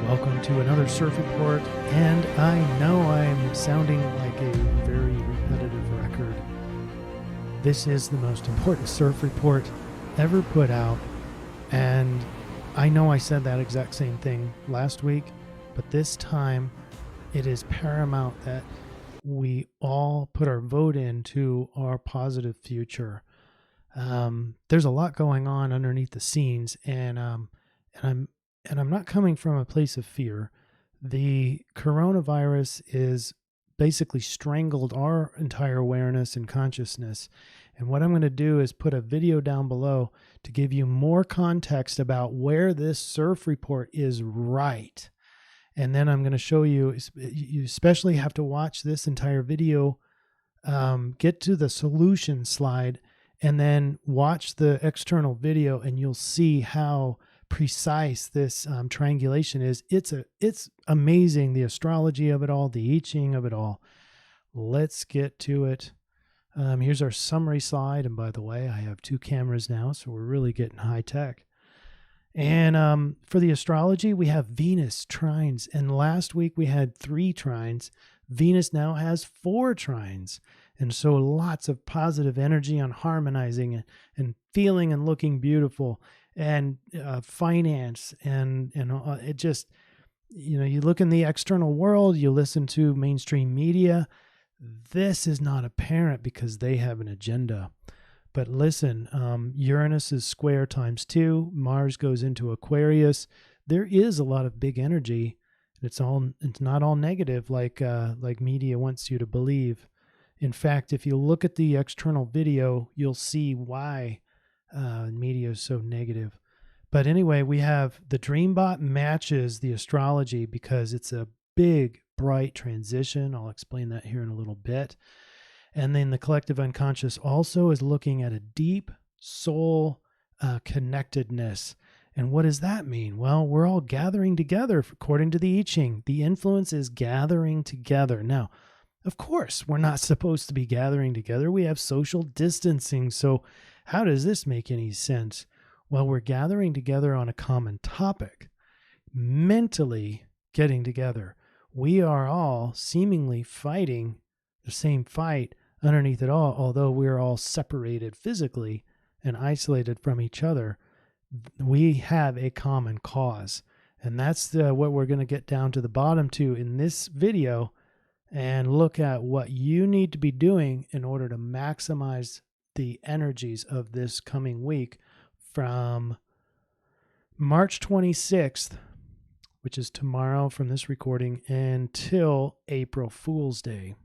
Welcome to another surf report, and I know I'm sounding like a very repetitive record. This is the most important surf report ever put out, and I know I said that exact same thing last week, but this time it is paramount that we all put our vote into our positive future. There's a lot going on underneath the scenes, and I'm not coming from a place of fear. The coronavirus is basically strangled our entire awareness and consciousness. And what I'm going to do is put a video down below to give you more context about where this surf report is right. And then I'm going to show you, you especially have to watch this entire video, get to the solution slide, and then watch the external video, and you'll see how precise this triangulation is. It's amazing, the astrology of it all, the I-Ching of it all. Let's get to it. Here's our summary slide, and by the way, I have two cameras now, so we're really getting high tech. And for the astrology, we have Venus trines, and last week we had 3 trines. Venus now has 4 trines, and so lots of positive energy on harmonizing and feeling and looking beautiful, and finance, and it just, you look in the external world, you listen to mainstream media, this is not apparent because they have an agenda. But listen, Uranus is square times 2, Mars goes into Aquarius. There is a lot of big energy. It's not all negative like media wants you to believe. In fact, if you look at the external video, you'll see why media is so negative. But anyway, we have the Dreambot matches the astrology because it's a big, bright transition. I'll explain that here in a little bit. And then the collective unconscious also is looking at a deep soul connectedness. And what does that mean? Well, we're all gathering together according to the I-Ching. The influence is gathering together. Now, of course, we're not supposed to be gathering together. We have social distancing. So how does this make any sense? Well, we're gathering together on a common topic, mentally getting together. We are all seemingly fighting the same fight underneath it all, although we're all separated physically and isolated from each other. We have a common cause, and that's what we're going to get down to the bottom to in this video and look at what you need to be doing in order to maximize the energies of this coming week from March 26th, which is tomorrow from this recording, until April Fool's Day.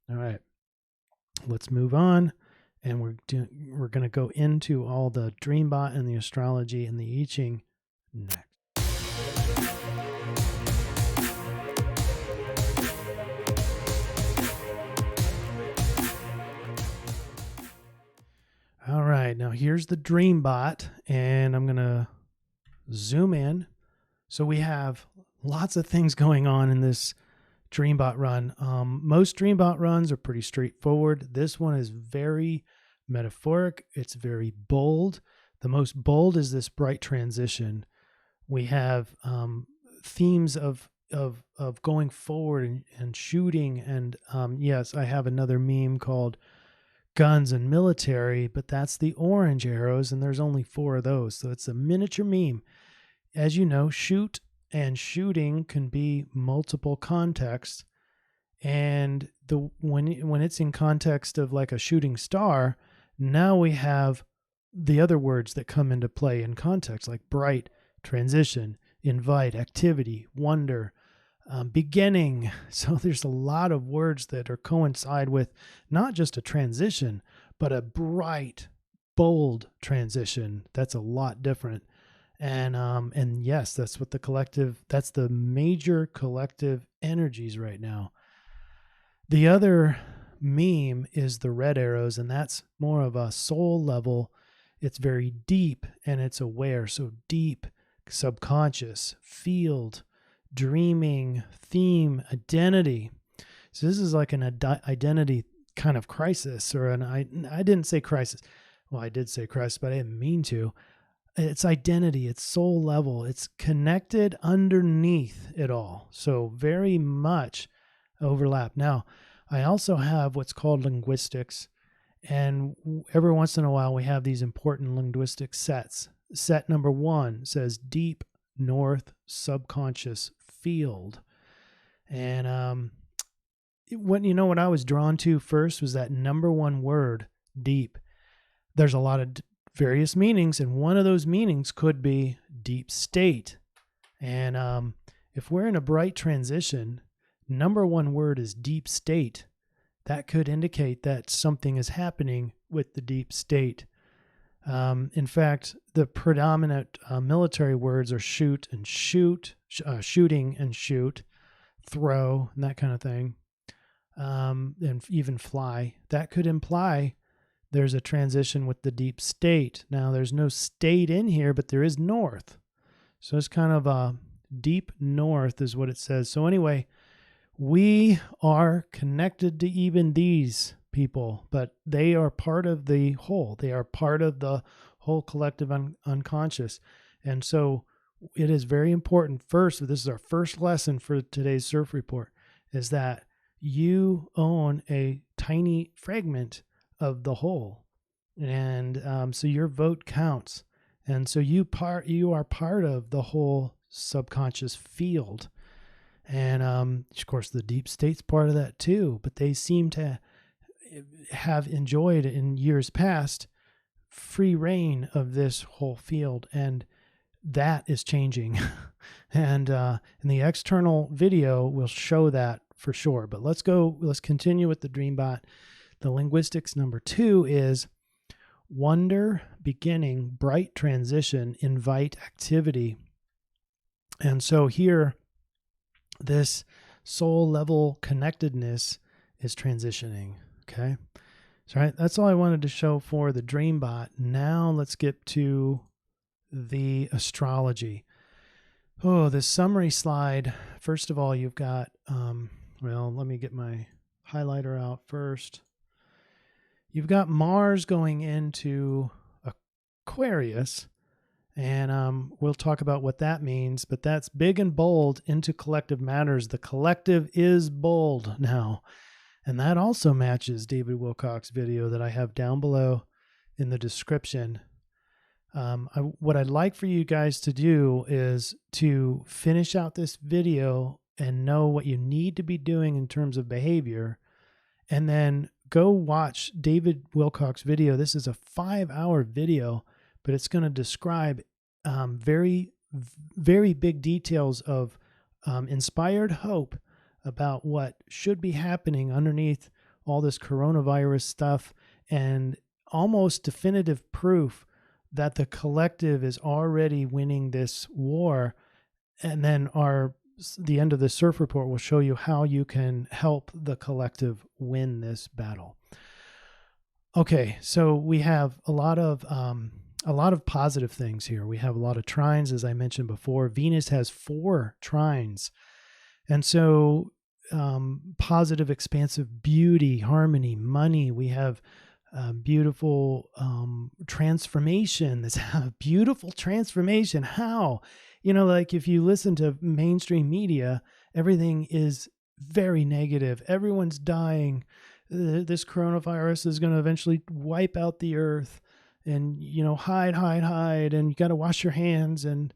All right, let's move on, and we're going to go into all the Dreambot and the astrology and the I-Ching next. All right, now here's the Dreambot, and I'm going to zoom in. So we have lots of things going on in this Dreambot run. Most Dreambot runs are pretty straightforward. This one is very metaphoric. It's very bold. The most bold is this bright transition. We have themes of going forward and shooting. And yes, I have another meme called guns and military, but that's the orange arrows, and there's only 4 of those. So it's a miniature meme. As you know, shoot and shooting can be multiple contexts, and when it's in context of like a shooting star, now we have the other words that come into play in context, like bright, transition, invite, activity, wonder, beginning. So there's a lot of words that are coincide with not just a transition, but a bright, bold transition. That's a lot different. And yes, that's what that's the major collective energies right now. The other meme is the red arrows, and that's more of a soul level. It's very deep and it's aware. So deep, subconscious, field, dreaming, theme, identity. So this is like an identity kind of crisis, or I didn't say crisis. Well, I did say crisis, but I didn't mean to. its identity, its soul level. It's connected underneath it all. So very much overlap. Now, I also have what's called linguistics. And every once in a while, we have these important linguistic sets. Set number 1 says deep north subconscious field. And what I was drawn to first was that number 1 word, deep. There's a lot of various meanings, and one of those meanings could be deep state. And if we're in a bright transition, number 1 word is deep state. That could indicate that something is happening with the deep state. In fact, the predominant military words are shoot and shoot, shooting and shoot, throw, and that kind of thing, and even fly. That could imply there's a transition with the deep state. Now, there's no state in here, but there is north. So it's kind of a deep north is what it says. So anyway, we are connected to even these people, but they are part of the whole. They are part of the whole collective unconscious. And so it is very important. First, this is our first lesson for today's surf report, is that you own a tiny fragment of the whole. And so your vote counts. And so you are part of the whole subconscious field. And of course, the deep state's part of that too, but they seem to have enjoyed in years past free reign of this whole field, and that is changing. And in the external video, we'll show that for sure. But let's continue with the DreamBot. The linguistics number 2 is wonder, beginning, bright transition, invite activity. And so here, this soul level connectedness is transitioning. Okay. So right, that's all I wanted to show for the DreamBot. Now let's get to the astrology. Oh, this summary slide. First of all, you've got, let me get my highlighter out first. You've got Mars going into Aquarius, and we'll talk about what that means, but that's big and bold into collective matters. The collective is bold now, and that also matches David Wilcock's video that I have down below in the description. What I'd like for you guys to do is to finish out this video and know what you need to be doing in terms of behavior, and then go watch David Wilcock's video. This is a 5-hour video, but it's going to describe very, very big details of inspired hope about what should be happening underneath all this coronavirus stuff, and almost definitive proof that the collective is already winning this war. And then the end of the surf report will show you how you can help the collective win this battle. Okay, so we have a lot of positive things here. We have a lot of trines, as I mentioned before. Venus has 4 trines. And so positive, expansive beauty, harmony, money. We have beautiful transformation. This beautiful transformation. How? Like if you listen to mainstream media, everything is very negative. Everyone's dying. This coronavirus is going to eventually wipe out the earth, and, hide, and you got to wash your hands. And,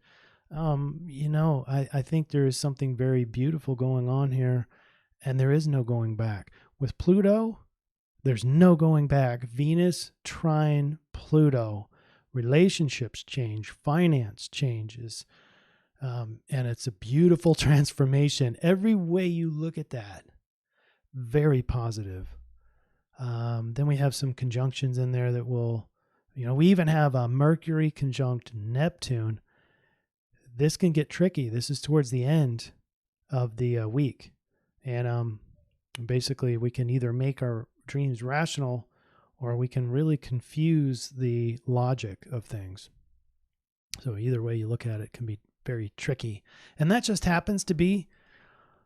I think there is something very beautiful going on here, and there is no going back. With Pluto, there's no going back. Venus trine Pluto. Relationships change. Finance changes. And it's a beautiful transformation. Every way you look at that, very positive. Then we have some conjunctions in there that will, we even have a Mercury conjunct Neptune. This can get tricky. This is towards the end of the week. And basically we can either make our dreams rational, or we can really confuse the logic of things. So either way you look at it can be very tricky. And that just happens to be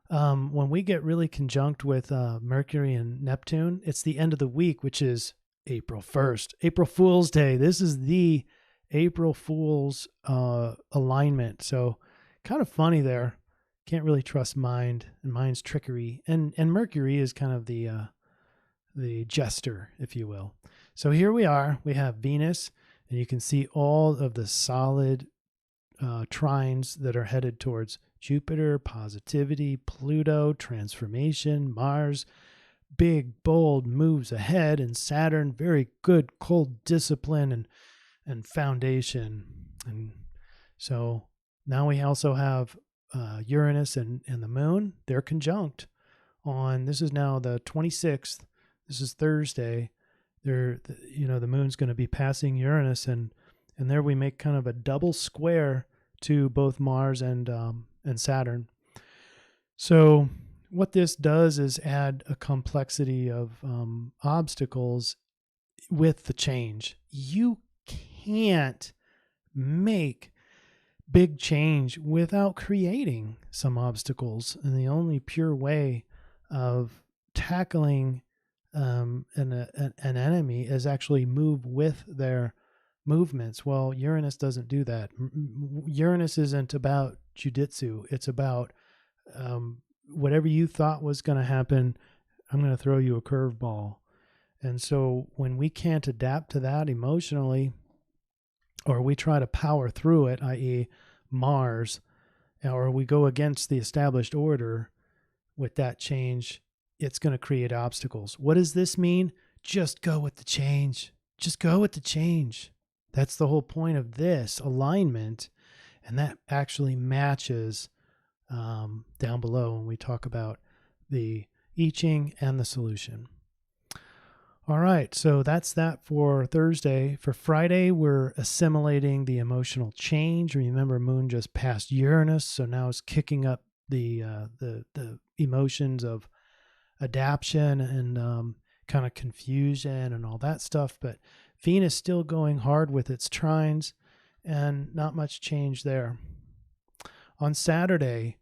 when we get really conjunct with Mercury and Neptune, it's the end of the week, which is April 1st, April Fool's Day. This is the April Fool's alignment. So kind of funny there. Can't really trust mind, and mind's trickery. And Mercury is kind of the jester, if you will. So here we are. We have Venus, and you can see all of the solid trines that are headed towards Jupiter, positivity, Pluto, transformation, Mars, big, bold moves ahead, and Saturn, very good, cold discipline and foundation. And so now we also have Uranus and the moon. They're conjunct on, this is now the 26th. This is Thursday. The moon's going to be passing Uranus, and there we make kind of a double square to both Mars and Saturn. So what this does is add a complexity of obstacles with the change. You can't make big change without creating some obstacles, and the only pure way of tackling an enemy is actually move with their movements. Well, Uranus doesn't do that. Uranus isn't about jujitsu. It's about whatever you thought was going to happen, I'm going to throw you a curveball. And so when we can't adapt to that emotionally, or we try to power through it, i.e. Mars, or we go against the established order with that change, it's going to create obstacles. What does this mean? Just go with the change. Just go with the change. That's the whole point of this alignment. And that actually matches down below when we talk about the I-Ching and the solution. All right, so that's that for Thursday. For Friday, we're assimilating the emotional change. Remember, Moon just passed Uranus, so now it's kicking up the emotions of adaptation and kind of confusion and all that stuff. But Venus still going hard with its trines, and not much change there. On Saturday,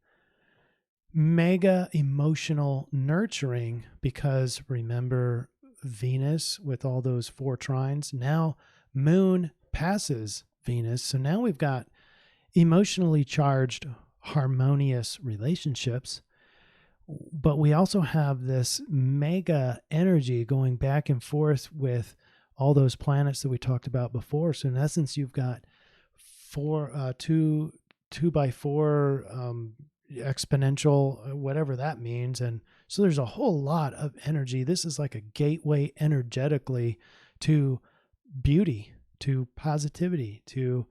mega emotional nurturing, because remember, Venus with all those 4 trines. Now Moon passes Venus. So now we've got emotionally charged, harmonious relationships. But we also have this mega energy going back and forth with all those planets that we talked about before. So in essence, you've got 2 by 4 exponential, whatever that means. And so there's a whole lot of energy. This is like a gateway energetically to beauty, to positivity, to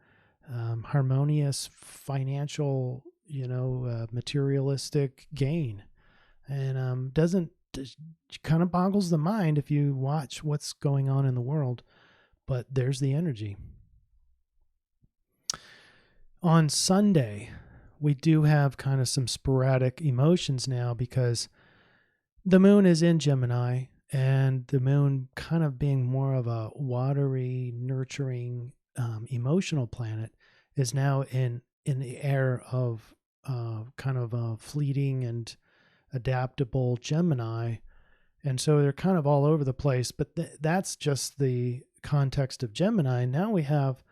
harmonious financial, materialistic gain. And kind of boggles the mind if you watch what's going on in the world, but there's the energy. On Sunday, we do have kind of some sporadic emotions now, because the moon is in Gemini, and the moon kind of being more of a watery, nurturing, emotional planet is now in the air of kind of a fleeting and adaptable Gemini. And so they're kind of all over the place, but that's just the context of Gemini. Now we have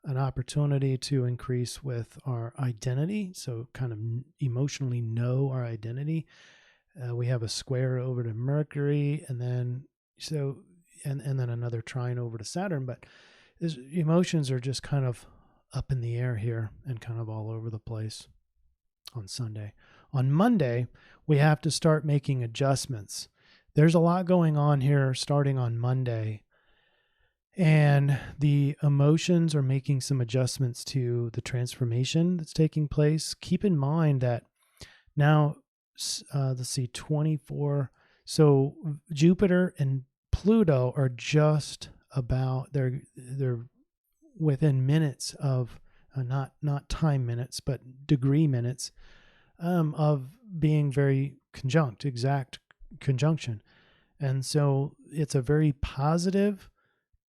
an opportunity to increase with our identity. So kind of emotionally know our identity. We have a square over to Mercury, and then then another trine over to Saturn. But emotions are just kind of up in the air here and kind of all over the place on Sunday. On Monday, we have to start making adjustments. There's a lot going on here starting on Monday. And the emotions are making some adjustments to the transformation that's taking place. Keep in mind that now, let's see, 24. So Jupiter and Pluto are just about, they're within minutes of, not time minutes, but degree minutes of being very exact conjunction. And so it's a very positive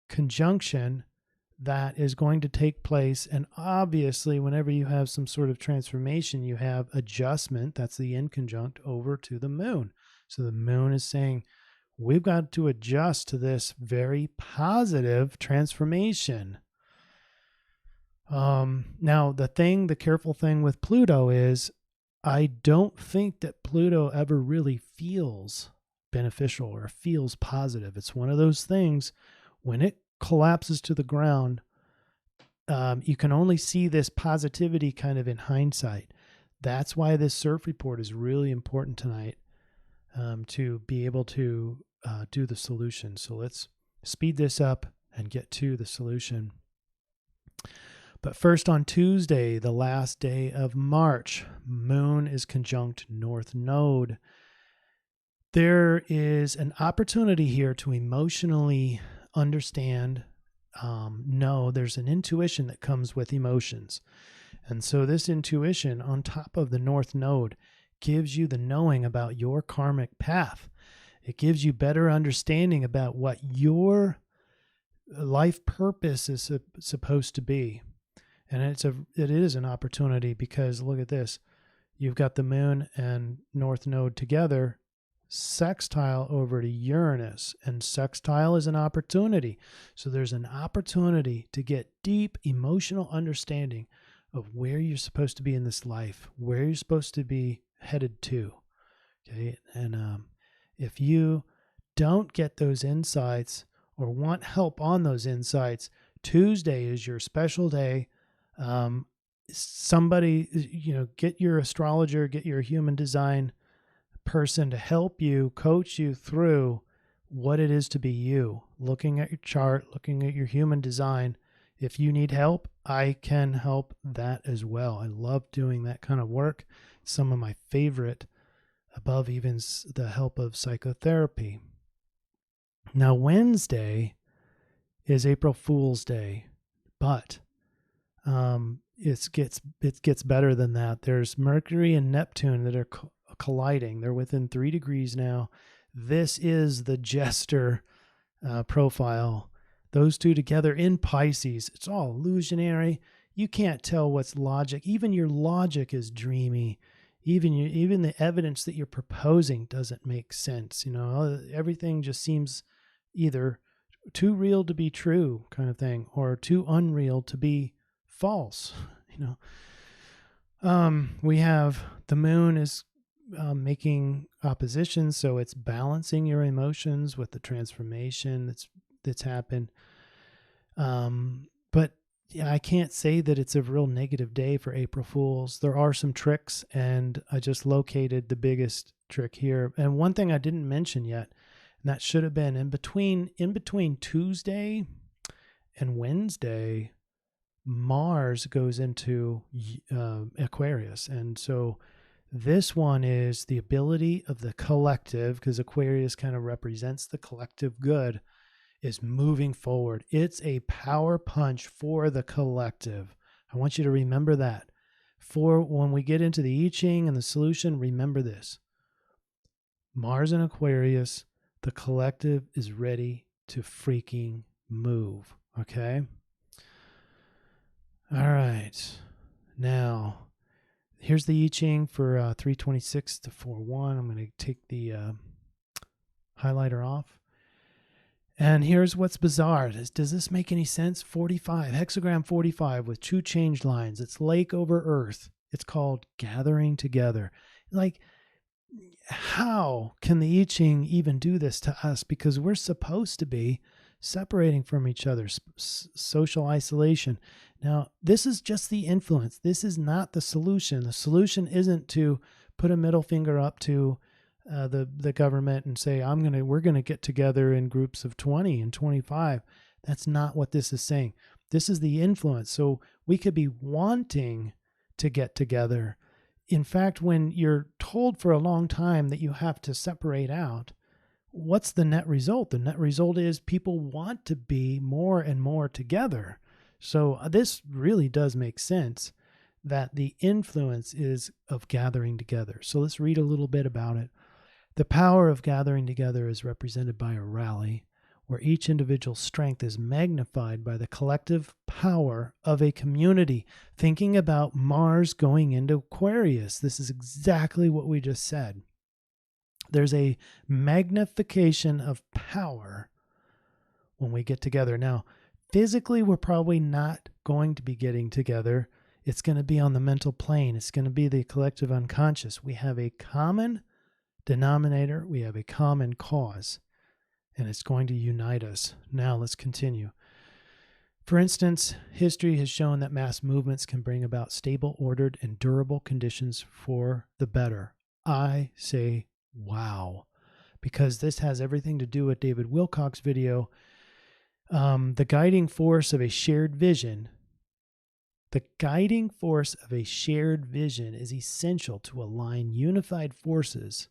conjunction that is going to take place. And obviously, whenever you have some sort of transformation, you have adjustment. That's the inconjunct over to the moon. So the moon is saying, we've got to adjust to this very positive transformation. Now, the careful thing with Pluto is I don't think that Pluto ever really feels beneficial or feels positive. It's one of those things when it collapses to the ground, you can only see this positivity kind of in hindsight. That's why this surf report is really important tonight, to be able to do the solution. So let's speed this up and get to the solution. But first, on Tuesday, the last day of March, Moon is conjunct North Node. There is an opportunity here to emotionally understand. No, there's an intuition that comes with emotions. And so this intuition on top of the North Node gives you the knowing about your karmic path. It gives you better understanding about what your life purpose is supposed to be. And it is an opportunity because look at this. You've got the Moon and North Node together, sextile over to Uranus, and sextile is an opportunity. So there's an opportunity to get deep emotional understanding of where you're supposed to be in this life, where you're supposed to be headed to. Okay. And if you don't get those insights or want help on those insights, Tuesday is your special day. Somebody, get your astrologer, get your human design person to help you, coach you through what it is to be you, looking at your chart, looking at your human design. If you need help, I can help that as well. I love doing that kind of work. Some of my favorite, above even the help of psychotherapy. Now, Wednesday is April Fool's Day, but it gets better than that. There's Mercury and Neptune that are colliding. They're within 3 degrees now. This is the jester profile. Those two together in Pisces, it's all illusionary. You can't tell what's logic. Even your logic is dreamy. Even the evidence that you're proposing doesn't make sense. Everything just seems either too real to be true kind of thing, or too unreal to be false. We have the Moon is making opposition, so it's balancing your emotions with the transformation that's happened. But yeah, I can't say that it's a real negative day for April Fools. There are some tricks, and I just located the biggest trick here. And one thing I didn't mention yet, and that should have been in between Tuesday and Wednesday, Mars goes into Aquarius. And so this one is the ability of the collective, because Aquarius kind of represents the collective good, is moving forward. It's a power punch for the collective. I want you to remember that. For when we get into the I-Ching and the solution, remember this. Mars in Aquarius, the collective is ready to freaking move. Okay? All right. Now, here's the I-Ching for 326 to 41. I'm going to take the highlighter off. And here's what's bizarre. Does this make any sense? 45, hexagram 45 with 2 changed lines. It's lake over earth. It's called gathering together. Like, how can the I-Ching even do this to us? Because we're supposed to be separating from each other, social isolation. Now, this is just the influence. This is not the solution. The solution isn't to put a middle finger up to the government and say, we're gonna get together in groups of 20 and 25. That's not what this is saying. This is the influence. So we could be wanting to get together. In fact, when you're told for a long time that you have to separate out, what's the net result? The net result is people want to be more and more together. So this really does make sense that the influence is of gathering together. So let's read a little bit about it. The power of gathering together is represented by a rally, where each individual's strength is magnified by the collective power of a community. Thinking about Mars going into Aquarius, this is exactly what we just said. There's a magnification of power when we get together. Now, Physically, we're probably not going to be getting together. It's going to be on the mental plane. It's going to be the collective unconscious. We have a common denominator. We have a common cause, and it's going to unite us. Now let's continue. For instance, history has shown that mass movements can bring about stable, ordered, and durable conditions for the better. I say, wow, because this has everything to do with David Wilcock's video. The guiding force of a shared vision. The guiding force of a shared vision is essential to align unified forces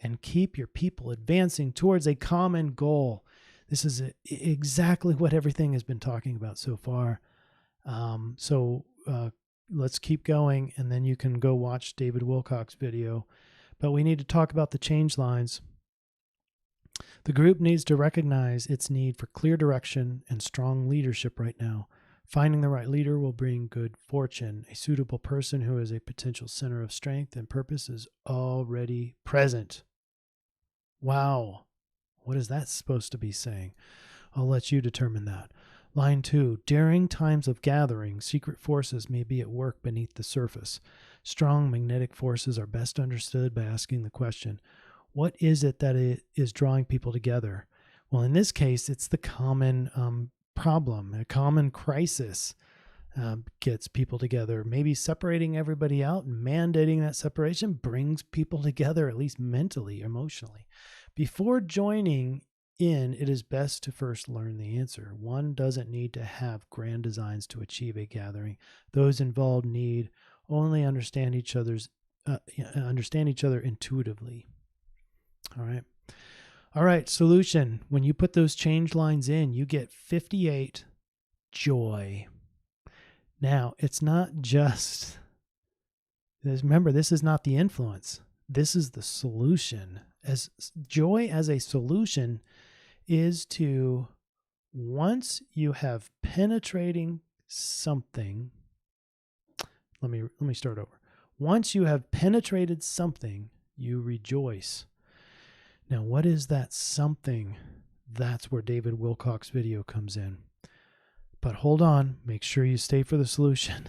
and keep your people advancing towards a common goal. This is exactly what everything has been talking about so far. Let's keep going, and then you can go watch David Wilcock's video. But we need to talk about the change lines. The group needs to recognize its need for clear direction and strong leadership right now. Finding the right leader will bring good fortune. A suitable person who is a potential center of strength and purpose is already present. Wow. What is that supposed to be saying? I'll let you determine that. Line 2. During times of gathering, secret forces may be at work beneath the surface. Strong magnetic forces are best understood by asking the question, what is it that is drawing people together? Well, in this case, it's the common problem, a common crisis gets people together. Maybe separating everybody out and mandating that separation brings people together, at least mentally, emotionally. Before joining in, it is best to first learn the answer. One doesn't need to have grand designs to achieve a gathering. Those involved need only understand each other intuitively. All right, solution. When you put those change lines in, you get 58 joy. Now, it's not just, remember, this is not the influence. This is the solution. As joy as a solution is to, once you have penetrating something, let me start over. Once you have penetrated something, you rejoice. Now, what is that something? That's where David Wilcock's video comes in. But hold on, make sure you stay for the solution.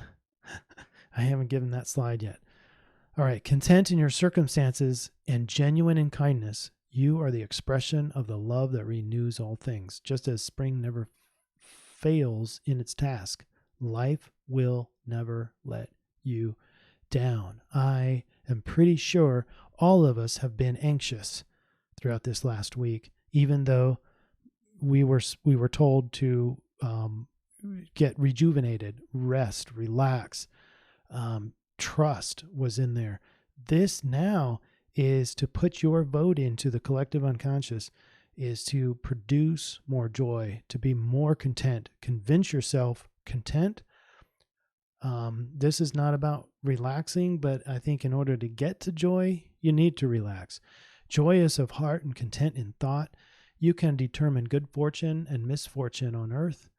I haven't given that slide yet. All right, content in your circumstances and genuine in kindness, you are the expression of the love that renews all things. Just as spring never fails in its task, life will never let you down. I am pretty sure all of us have been anxious throughout this last week, even though we were told to get rejuvenated, rest, relax. Trust was in there. This now is to put your vote into the collective unconscious, is to produce more joy, to be more content. Convince yourself content. This is not about relaxing, but I think in order to get to joy, you need to relax. Joy is of heart and content in thought. You can determine good fortune and misfortune on earth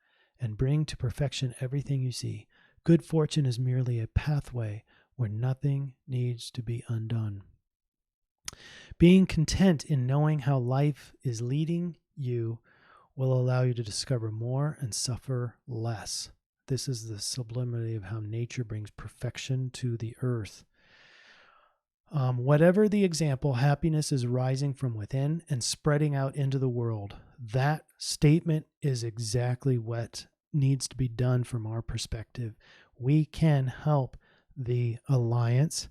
and bring to perfection everything you see. Good fortune is merely a pathway where nothing needs to be undone. Being content in knowing how life is leading you will allow you to discover more and suffer less. This is the sublimity of how nature brings perfection to the earth. Whatever the example, happiness is rising from within and spreading out into the world. That statement is exactly what needs to be done from our perspective. We can help the alliance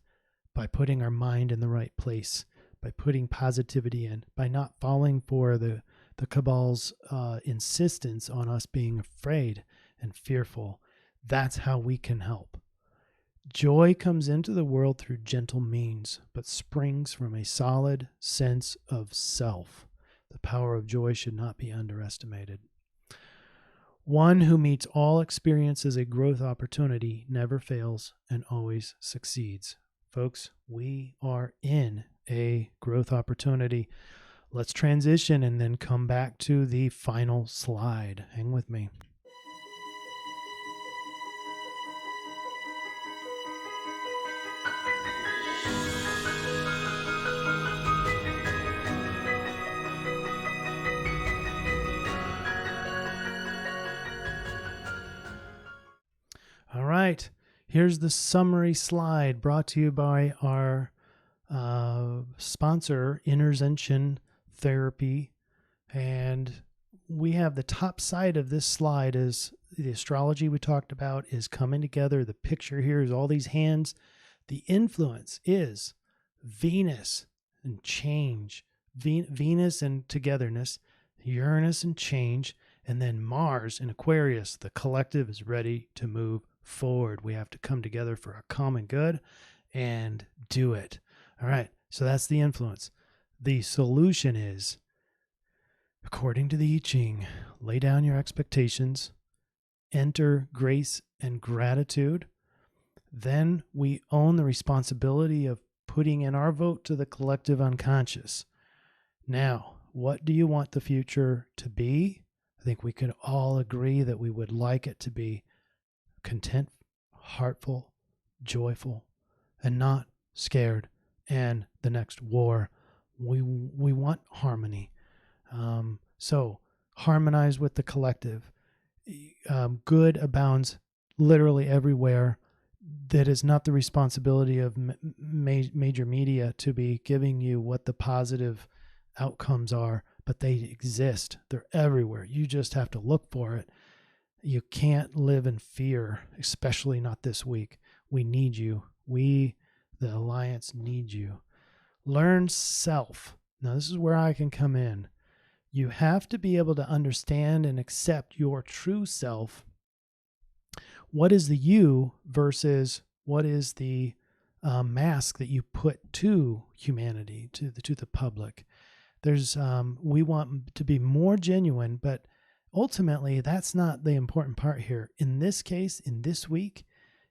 by putting our mind in the right place, by putting positivity in, by not falling for the cabal's insistence on us being afraid and fearful. That's how we can help. Joy comes into the world through gentle means, but springs from a solid sense of self. The power of joy should not be underestimated. One who meets all experience as a growth opportunity never fails and always succeeds. Folks, we are in a growth opportunity. Let's transition and then come back to the final slide. Hang with me. right. Here's the summary slide brought to you by our sponsor, Intervention Therapy. And we have the top side of this slide is the astrology we talked about is coming together. The picture here is all these hands. The influence is Venus and change, Venus and togetherness, Uranus and change, and then Mars in Aquarius. The collective is ready to move forward. We have to come together for a common good and do it. All right, so that's the influence. The solution is, according to the I-Ching, lay down your expectations, enter grace and gratitude. Then we own the responsibility of putting in our vote to the collective unconscious. Now, what do you want the future to be? I think we could all agree that we would like it to be content, heartful, joyful, and not scared. And the next war, we want harmony. So harmonize with the collective. Good abounds literally everywhere. That is not the responsibility of major media to be giving you what the positive outcomes are, but they exist. They're everywhere. You just have to look for it. You can't live in fear, especially not this week. We need you. We, the Alliance, need you. Learn self. Now, this is where I can come in. You have to be able to understand and accept your true self. What is the you versus what is the mask that you put to humanity, to the public? There's we want to be more genuine, but ultimately that's not the important part here. In this case, in this week,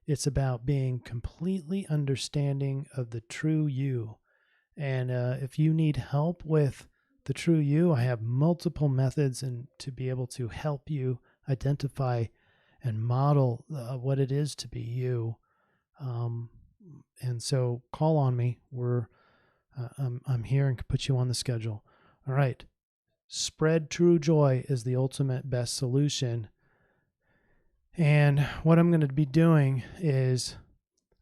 it's about being completely understanding of the true you. And if you need help with the true you, I have multiple methods and to be able to help you identify and model what it is to be you. And so call on me. I'm here and can put you on the schedule. All right. Spread true joy is the ultimate best solution. And what I'm going to be doing is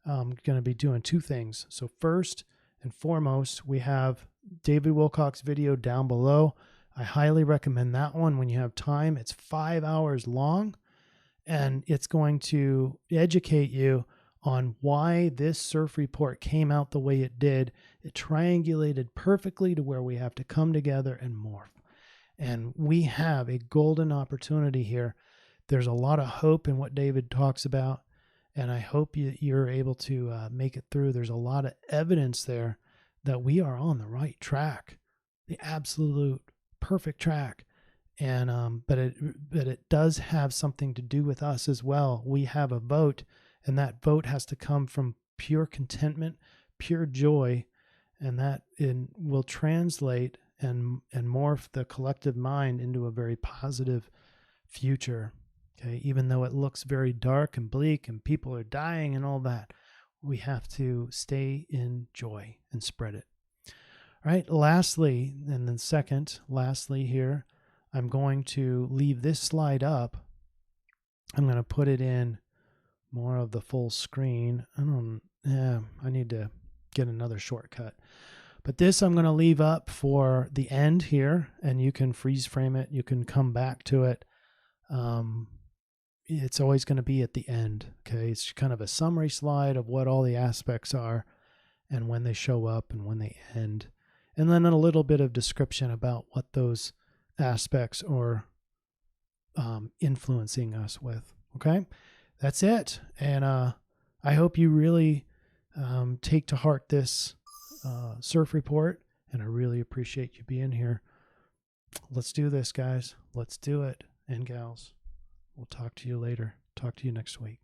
I'm going to be doing two things. So first and foremost, we have David Wilcock's video down below. I highly recommend that one when you have time. It's 5 hours long, and it's going to educate you on why this CIRF report came out the way it did. It triangulated perfectly to where we have to come together and morph. And we have a golden opportunity here. There's a lot of hope in what David talks about, and I hope you're able to make it through. There's a lot of evidence there that we are on the right track, the absolute perfect track. And but it does have something to do with us as well. We have a vote, and that vote has to come from pure contentment, pure joy, and that will translate and morph the collective mind into a very positive future. Okay, even though it looks very dark and bleak and people are dying and all that, we have to stay in joy and spread it. All right, lastly, and then lastly here, I'm going to leave this slide up. I'm going to put it in more of the full screen. I need to get another shortcut. But this I'm going to leave up for the end here, and you can freeze frame it. You can come back to it. It's always going to be at the end. Okay, it's kind of a summary slide of what all the aspects are and when they show up and when they end. And then a little bit of description about what those aspects are influencing us with. Okay, that's it. And I hope you really take to heart this CIRF report, and I really appreciate you being here. Let's do this, guys. Let's do it. And gals, we'll talk to you later. Talk to you next week.